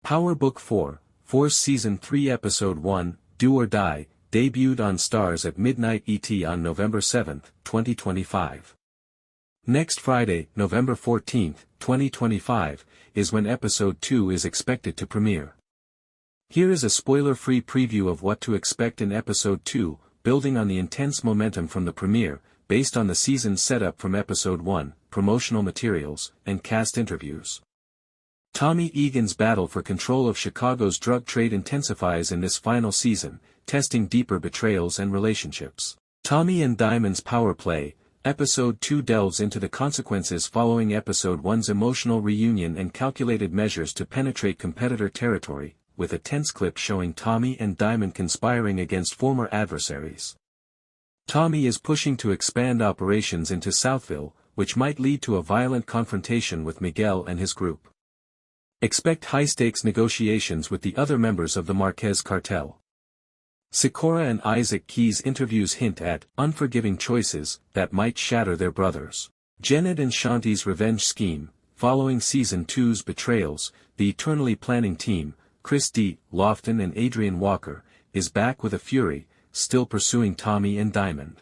Power Book 4, Force Season 3 Episode 1, Do or Die, debuted on Starz at midnight ET on November 7, 2025. Next Friday, November 14, 2025, is when Episode 2 is expected to premiere. Here is a spoiler-free preview of what to expect in Episode 2, building on the intense momentum from the premiere, based on the season's setup from Episode 1, promotional materials, and cast interviews. Tommy Egan's battle for control of Chicago's drug trade intensifies in this final season, testing deeper betrayals and relationships. Tommy and Diamond's power play. Episode 2 delves into the consequences following Episode 1's emotional reunion and calculated measures to penetrate competitor territory, with a tense clip showing Tommy and Diamond conspiring against former adversaries. Tommy is pushing to expand operations into Southville, which might lead to a violent confrontation with Miguel and his group. Expect high-stakes negotiations with the other members of the Marquez Cartel. Sikora and Isaac Keys interviews hint at unforgiving choices that might shatter their brothers. Janet and Shanti's revenge scheme. Following Season 2's betrayals, the eternally planning team, Chris D. Lofton and Adrian Walker, is back with a fury, still pursuing Tommy and Diamond.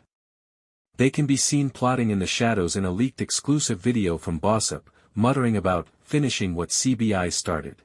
They can be seen plotting in the shadows in a leaked exclusive video from Bossip, muttering about finishing what CBI started.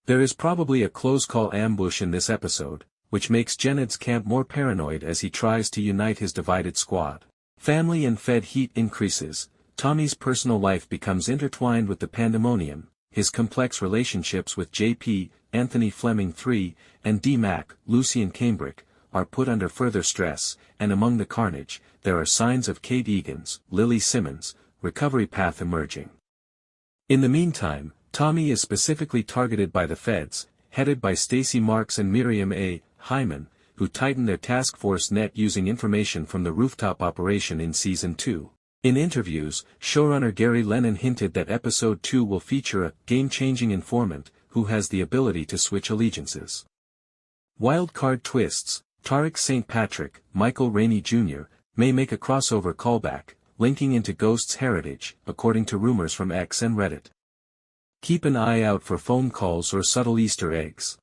There is probably a close-call ambush in this episode, which makes Janet's camp more paranoid as he tries to unite his divided squad. Family and Fed heat increases. Tommy's personal life becomes intertwined with the pandemonium. His complex relationships with JP, Anthony Fleming III, and D-Mac, Lucien Cambridge, are put under further stress, and among the carnage, there are signs of Kate Egan's, Lily Simmons, recovery path emerging. In the meantime, Tommy is specifically targeted by the feds, headed by Stacey Marks and Miriam A. Hyman, who tighten their task force net using information from the rooftop operation in Season 2. In interviews, showrunner Gary Lennon hinted that Episode 2 will feature a game-changing informant, who has the ability to switch allegiances. Wildcard twists. Tarek St. Patrick, Michael Rainey Jr., may make a crossover callback, linking into Ghost's heritage, according to rumors from X and Reddit. Keep an eye out for phone calls or subtle Easter eggs.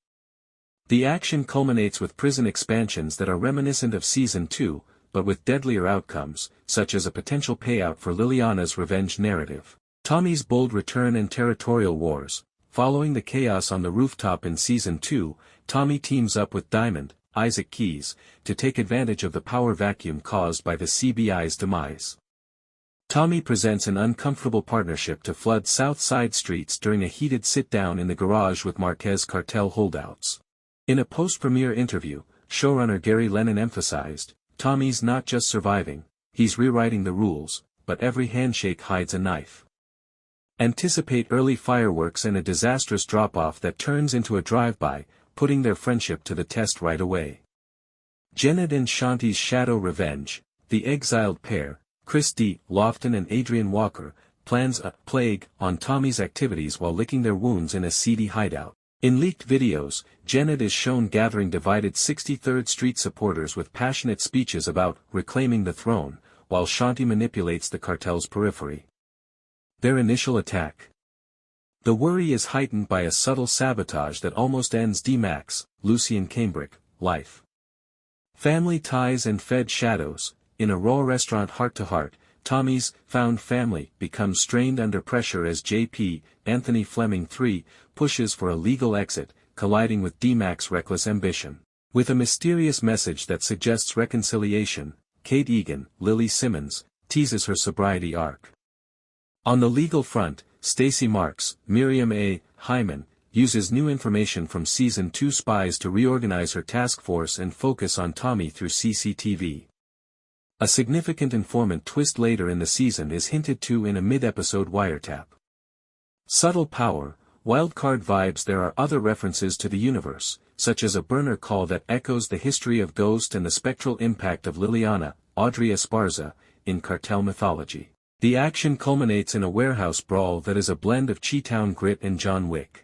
The action culminates with prison expansions that are reminiscent of Season 2, but with deadlier outcomes, such as a potential payout for Liliana's revenge narrative. Tommy's bold return and territorial wars. Following the chaos on the rooftop in Season 2, Tommy teams up with Diamond, Isaac Keys, to take advantage of the power vacuum caused by the CBI's demise. Tommy presents an uncomfortable partnership to flood South Side streets during a heated sit-down in the garage with Marquez Cartel holdouts. In a post-premiere interview, showrunner Gary Lennon emphasized, Tommy's not just surviving, he's rewriting the rules, but every handshake hides a knife. Anticipate early fireworks and a disastrous drop-off that turns into a drive-by, putting their friendship to the test right away. Janet and Shanti's shadow revenge. The exiled pair, Chris D. Lofton and Adrian Walker, plans a plague on Tommy's activities while licking their wounds in a seedy hideout. In leaked videos, Janet is shown gathering divided 63rd Street supporters with passionate speeches about reclaiming the throne, while Shanti manipulates the cartel's periphery. Their initial attack. The worry is heightened by a subtle sabotage that almost ends D-Mac's, Lucien Cambridge, life. Family ties and Fed shadows. In a raw restaurant heart-to-heart, Tommy's found family becomes strained under pressure as JP, Anthony Fleming III, pushes for a legal exit, colliding with D-Mac's reckless ambition. With a mysterious message that suggests reconciliation, Kate Egan, Lily Simmons, teases her sobriety arc. On the legal front, Stacey Marks, Miriam A. Hyman, uses new information from Season 2 spies to reorganize her task force and focus on Tommy through CCTV. A significant informant twist later in the season is hinted to in a mid-episode wiretap. Subtle power, wildcard vibes. There are other references to the universe, such as a burner call that echoes the history of Ghost and the spectral impact of Liliana, Audrey Esparza, in cartel mythology. The action culminates in a warehouse brawl that is a blend of Cheetown grit and John Wick.